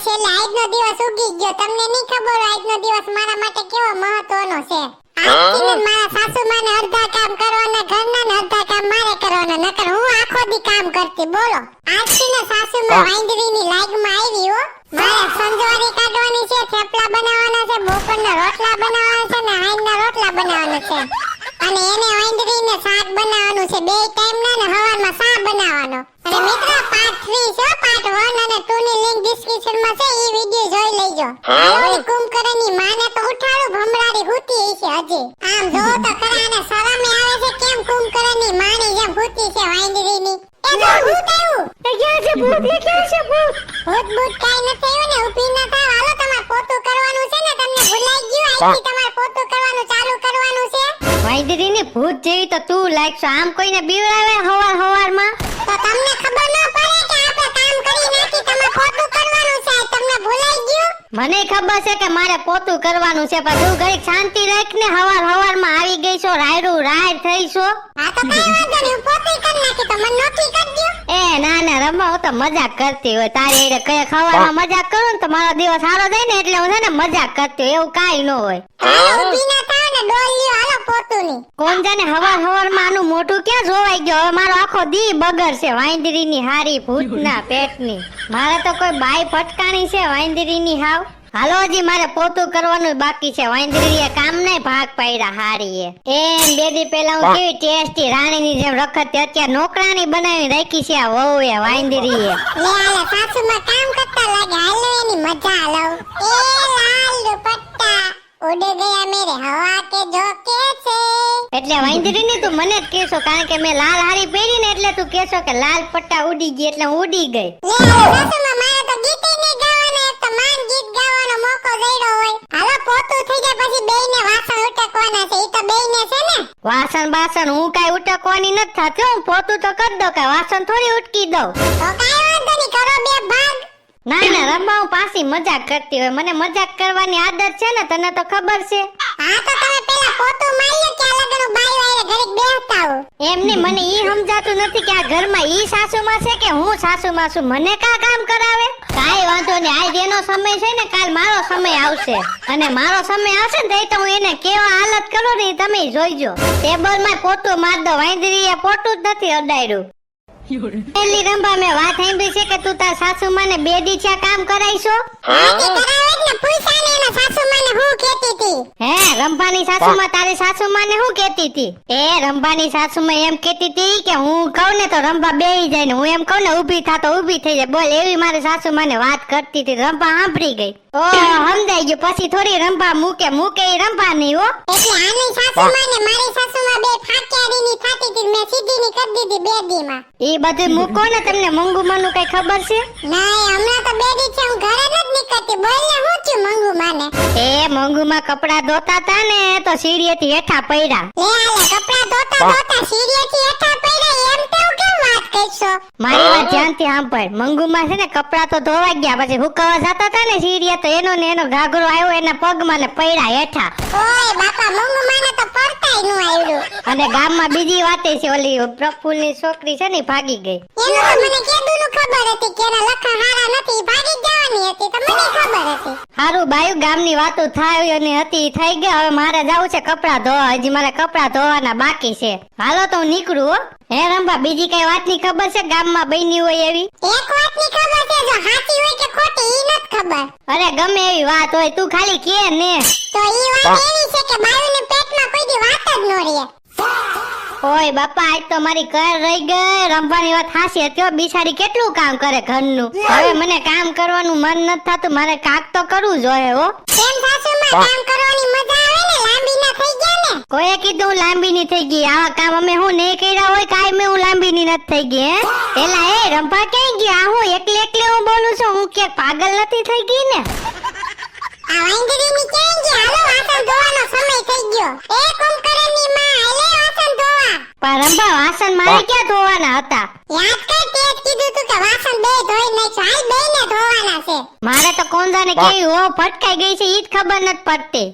છેલ્લે આજનો દિવસ ઉગી ગયો. તમને નહીં ખબર હોય આજનો દિવસ મારા માટે કેવો મહત્વનો છે. આજથી મારા સાસુમાને અડધા કામ કરવાના ઘરના ને અડધા કામ મારે કરવાના, નકર હું આખો દી કામ કરતી. બોલો, આજથી ને સાસુમાં વાંદરીની લાગમાં આવી હો. મારે સંજવારી કાઢવાની છે, થેપલા બનાવવાના છે, બપોરના રોટલા બનાવવાના છે ને હાઈના રોટલા બનાવવાના છે. અને એને વાંદરીને શાક બનાવવાનું છે, બે ટાઈમ ના ને હવારમાં શા બનાવવાનો. અને મિત્રો પાર્ટ 3 છે, પાર્ટ 1 અને 2 ની લિંક ડિસ્ક્રિપ્શન માં છે, ઈ વિડિયો જોઈ લેજો. ઓલી કુંભકરણની માને તો ઉઠાડું ભમરાડી હુતી છે હજી. આમ જો તો ખરા અને શરમે આવે છે કેમ કુંભકરણની માની જેમ હુતી છે વાંદરીની. એ જો ભૂત આવ્યું. એ ક્યાં છે ભૂત? એ ક્યાં છે ભૂત? ભૂત કાઈ નથી આવ્યું ને, ઊભી ન થાવ. હાલો તમારે પોતું કરવાનું છે ને, તમને ભૂલાઈ ગયું. આજથી તમારે પોતું કરવાનું ચાલુ કરવાનું છે. વાંદરીની ભૂત જેવી તો તું લાગશો. આમ કોઈને બીવડાવે હવારમાં? તો તમને ખબર ન પડે કે આપણે કામ કરી નાખી, તમે પોતું કરવાનું છે. તમને ભૂલાઈ ગયું? મને ખબર છે કે મારે પોતું કરવાનું છે, પણ તું ઘડીક શાંતિ રાખ ને. હવારમાં આવી ગઈ છો, રાયડ થઈ છો. હા તો કઈ વાંધો નહીં, હું પોતું કરી નાખી તો મને નોખી કરી દો. એ ના રમવા, હું તો મજાક કરતી હોય. તારી એડે કઈ ખવારમાં મજાક કરું ને તો મારો દિવસ સારો જાય ને, એટલે હું છે ને મજાક કરતી હોય. એવું કાઈ ન હોય. ઊભી ના થાવ ને, ડોલ લ્યો. હાલો પોતુની. કોણ જાણે હવારમાં આનું મોઢું ક્યાં જોવાઈ ગયો. હવે મારો આખો દી બગડશે વાંદરીની હારી ભૂતના પેટની. મારે તો કોઈ બાઈ ફટકાણી છે વાંદરીની હાવ. હાલો, હજી મારે પોતું કરવાનું બાકી છે. વાંદરીએ કામ નહીં ભાગ પાડ્યા હારીએ. બે દી પહેલા હું કેવી ટેસ્ટી રાણીની જેમ રખડતી, અત્યારે નોકરાણી બનાવી રાખી છે આ વહુએ વાંદરીએ. લે હાલો, સાસુમાં કામ કરતા લાગે. હાલો એની મજા લો. એ લાલ દુપટ્ટા ઉડ ગયા મેરે હવા કે ઝોકે છે. એટલે વાંદરીની તું મને જ કહેશો, કારણ કે મેં લાલ હારી પહેરી ને, એટલે તું કહેશો કે લાલ પટ્ટા ઉડી ગઈ, એટલે હું ઉડી ગઈ. લે હાલો, સાસુમાં મારે તો ગીત નહીં ગાવાના, એક તો માન ગીત ગાવાનો મોકો જડ્યો હોય. હાલો પોતું થઈ જાય પછી બેયને વાસણ ઉટકવાના છે. ઈ તો બેયને છે ને. વાસણ હું કાઈ ઉટકવાની નથી થતી. હું પોતું તો કરી દઉં, કે વાસણ થોડી ઉટકી દઉં. તો કાઈ વાંધો નહીં, કરો બે ભાગ. ના રમવા હું પાછી મજાક કરતી હોય. મને મજાક કરવાની આદત છે ને, તને તો ખબર છે. હા તો તમે પેલા પોતું માર્યો કે આ લગનું બાઈ વાયરે ઘડીક બેસતા હો. એમને મને ઈ સમજાતું નથી કે આ ઘરમાં ઈ સાસુમાં છે કે હું સાસુમાં છું. મને કા કામ કરાવે? કાઈ વાંધો નહીં, આજ એનો સમય છે ને, કાલ મારો સમય આવશે. અને મારો સમય આવશે ને તો હું એને કેવા હાલત કરું ને તમે જોઈજો. ટેબલમાં પોતું માર દો. વાંદરીએ પોતું જ નથી અડાડ્યું. પેલી રંભા, મેં વાત સાંભળી છે કે તું તાર સાસુમાને બે દી થયા કામ કરાઈશો. હાથી કરાવે જ ને. પૂછાને એના સાસુમાને હું કહેતી હતી. હે, રંભાની સાસુમાં તારી સાસુમાને શું કહેતી હતી? રંભાની સાસુમાં એમ કહેતી હતી કે હું કહું ને તો રંભા બેહી જાય, ને હું એમ કહું ને ઊભી થા તો ઊભી થઈ જાય. બોલ, એવી મારી સાસુમાને વાત કરતી હતી. રંભા સાંભળી ગઈ. ઓ સમજાઈ ગયું. પછી થોડી રંભા મૂકે ઈ રંભા નહીં હો. એટલે આની સાસુમાને મારી સાસુમાં બે ફાક્યારીની થાતી હતી, મેં સીધીની કરી દીધી બે દીમાં. ઈ બધું મૂકો ને. તમને મંગુમાનું કઈ ખબર છે? નહીં, હમણાં તો બે દી છે હું ઘરે જ નથી નીકળતી. બોલ ને હું થયું મંગુમાને? મંગુમાં કપડા ધોતા તા ને તો સીડીએથી હેઠા પડ્યા. લે હાલે, કપડા ધોતા સીડીએથી હેઠા પડ્યા એમ તો કેમ વાત કરશો? મારી વાત ધ્યાનથી સાંભળ. મંગુમાં છે ને કપડા તો ધોવા ગયા, પછી હુકવા જતા હતા ને સીડીએ, તો એનો ને એનો ઘાઘરો આવ્યો એના પગમાં ને પડ્યા હેઠા. ઓય બાપા, મંગુમાને તો પડતાય ન આવ્યું. અને ગામમાં બીજી વાતે છે, ઓલી પ્રફુલ્લની છોકરી છે ને ભાગી ગઈ. એનું તો મને કેદુનું ખબર હતી કે એના લખા હારા નથી, ભાગી જવાની હતી, તો મને ખબર હતી. હારું બાયું, ગામની વાતો થાય અને હતી થઈ ગયા. હવે મારે જવું છે કપડા ધોવા. હજી મારે કપડા ધોવાના બાકી છે. હાલો તો હું નીકળું હો. હે રંભા, બીજી કઈ વાતની ખબર છે ગામમાં બની હોય એવી? એક વાતની ખબર છે, જો સાચી હોય કે ખોટી ઈ નથી ખબર. અરે ગમે એવી વાત હોય, તું ખાલી કે ને. તો ઈ વાત એવી છે કે બાયુને પેટમાં કોઈ દી વાત જ ન રહે. ઓય બાપા, આજ તો મારી કર રહી ગઈ. રંભાની વાત હાસી હતી. બિચારી કેટલું કામ કરે ઘરનું. હવે મને કામ કરવાનું મન નથી થતું. મારે કાક તો કરવું જોઈએ હો. કેમ સાસુમાં કામ કરવાની મજા આવે ને? લાંબી ના થઈ ગયા ને? કોઈએ કીધું હું લાંબી ની થઈ ગઈ? આવા કામ અમે હું નહીં કર્યા હોય કાઈ મેં હું લાંબી ની નથી થઈ ગઈ. હે એલા, રંભા ક્યાં ગઈ? આ હું એકલી હું બોલું છું. હું કે પાગલ નથી થઈ ગઈ ને? આ વાંદરીની ક્યાં ગઈ? હાલો, વાસણ ધોવાનો સમય થઈ ગયો. એ કુંભકરણની માં, હાલે વાસણ ધોવા. પણ રંભા, વાસણ મારે ક્યાં ધોવાના હતા? યાદ કર, તે જ કીધું તું કે વાસણ બે ધોઈ નાખો. હાલ બેયને ધોવાના છે. મારે તો કોણ જાણે કેવી હો ફટકાઈ ગઈ છે ઈ જ ખબર નથી પડતી.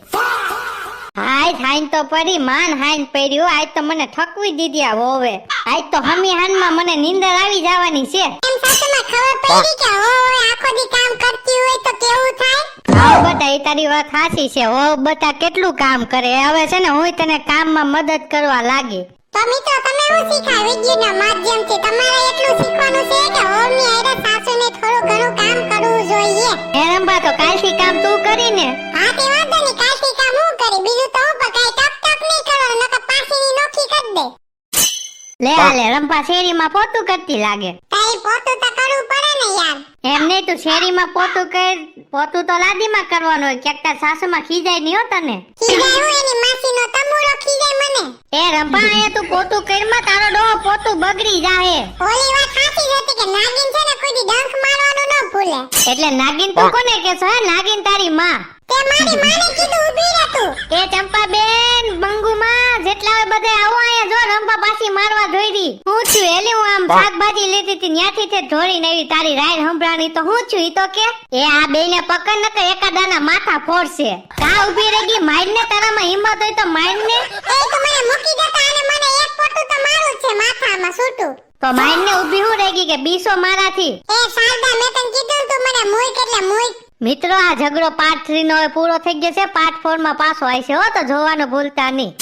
હાય હાઈન તો પડી માન હાઈન પડ્યું આજ તો મને થકવી દીધી આ વોવે આજ તો હમી હાનમાં મને નીંદર આવી જવાની છે એમ સાસુમાં ખબર પડી કે હો આખો દી કામ કરતી હોય તો કેવું થાય? હા બટા એ તારી વાત સાચી છે હો બટા કેટલું કામ કરે હવે છે ને હું તને કામમાં મદદ કરવા લાગી તો મિત્રો તમે શું શીખ્યા વિડિયોના માધ્યમથી? તમારે એટલું શીખવાનું છે કે હોવની હારે સાસુને થોડું ઘણું કામ કરવું જોઈએ. હે રંભા તો કાલથી કામ તું કરીને હા તે વાંધો નહીં, કાલથી કામ હું કરી, બીજું તો હું પણ કાંઈ ટક ટક નહીં કરવાનું, નકર પાસીની નોખી કરી દે. લે આ લે રંભા શેરીમાં પોતું કરતી લાગે તારી પોતું તો કરવું પડે ને યાર. એમ નહીં તું શેરીમાં પોતું કર પોતું તો લાદીમાં કરવાનું હોય ક્યાંક તાર સાસુમાં ખીજાય નહીં હો તને ખીજાય હું એની માસીનો તમુડો ખીજાય મને. એ રંભા અહીંયા તું પોતું કરમાં તારો ડોહો પોતું બગડી જાહે ઓલી વાત સાચી જ હતી કે નાગિન છે ને કોઈ દી ડંખ મારવાનું ન ભૂલે. એટલે નાગિન તું કોને કહેશો હે નાગિન તારી માં તે મારી માને કીધું ઊભી રહે તું. એ ચંપાબેન બંગુમાં જેટલા હોય બધે આવો અહીંયા જો રંભા પાછી મારવા ધોઈરી હું છું એલી હું આમ શાકભાજી લેતી હતી ન્યાથી તે ધોરીને આવી તારી રાઈડ હંભરાણી તો હું છું ઈ તો કે એ આ બેને પકડ ન કે એકાદાના માથા ફોડશે કા ઊભી રહી ગઈ મારને તારામાં હિંમત હોય તો મારને એ તું મને મૂકી દેતા અને મને એક પોતું તો મારું જ છે માથામાં સૂટું. તો મારને ઊભી હું રહી ગઈ કે બીસો મારાથી એ શારદા મેં તને કીધું તું મને મુઈક એટલે મુઈક. મિત્રો આ ઝઘડો પાર્ટ 3 નો હવે પૂરો થઈ ગયો છે પાર્ટ 4 માં પાછો આવશે હો તો જોવાનું ભૂલતા નહીં